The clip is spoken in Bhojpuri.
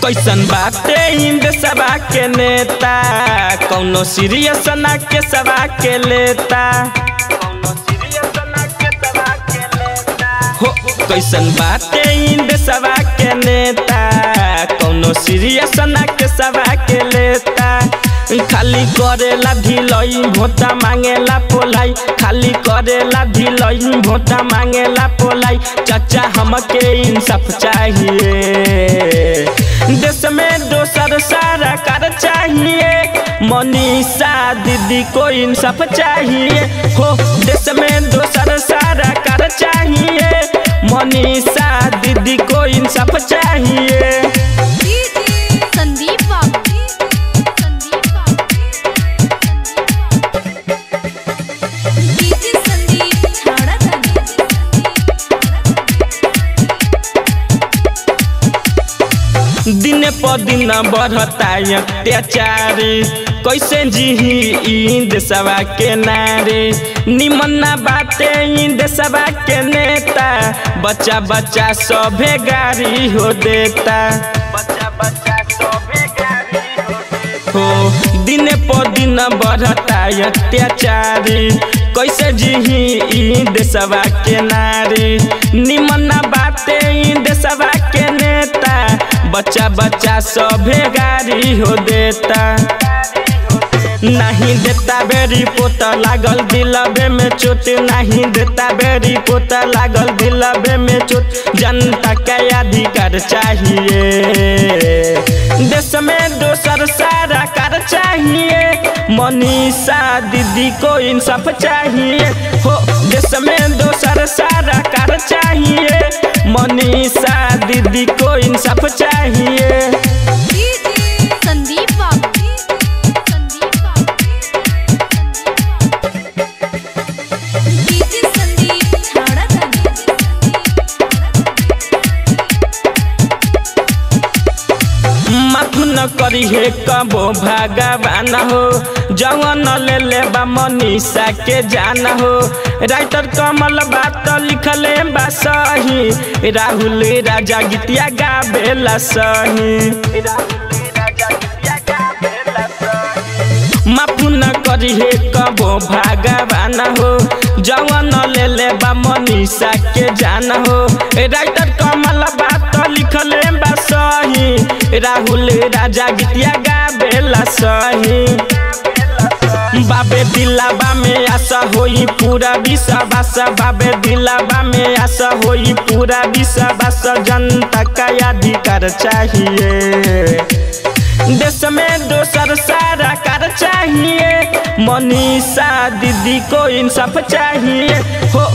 कैसन बाटे देशवा के नेता कौनो सीरियस ना के सवा के लेता हो कैसन बाटे देशवा के नेता कौनो सीरियस ना के सवा के लेता खाली करेला ढिलई भोटा मांगेला पोलाई खाली करेला ढिलई भोटा मांगेला पोलाई चाचा हमके इंसाफ चाहिए देश में दोसर सारा कर चाहिए मनीषा दीदी को इंसाफ चाहिए हो देश में दोसर सारा कर चाहिए मनीषा दीदी को इंसाफ चाहिए। दिन पर दिन बढ़ता अत्याचार कैसे जी देशवा के नारे निमन्ना बाटे देशवा के नेता बच्चा बच्चा सभे गाड़ी हो देता हो दिन पर दिन बढ़ता अत्याचार कैसे जी देशवा के नारे निमन्ना बाटे देशवा के नेता बच्चा बच्चा सभे गाड़ी हो देता नहीं देता बेरी पोता लागल दिलबे में चोट नहीं देता बेरी पोता लागल दिलबे में चोट जनता का अधिकार चाहिए देश में दोसर सारा कर चाहिए मनीषा दीदी को इंसाफ चाहिए हो देश में दोसर सारा कर चाहिए मनीषा दीदी को इंसाफ चाहिए। न करी है कबो भगवान हो जवन ले ले बा मनीषा के जान हो राइटर कमल बात लिखले बा सही राहुल राजा गीतिया गावेला सही माफ न करी है कबो भगवान हो जवन ले ले बा मनीषा के जान हो राइटर कमल बात लिखले बा सही राहुल राजा गीतिया गावेला सही बाबे दिलाबा में आशा होई पूरा विश्वास बाबे दिलाबा में आशा होई पूरा विश्वास जनता का अधिकार चाहिए देश में दोसर सारा कर चाहिए मनीषा दीदी को इंसाफ चाहिए हो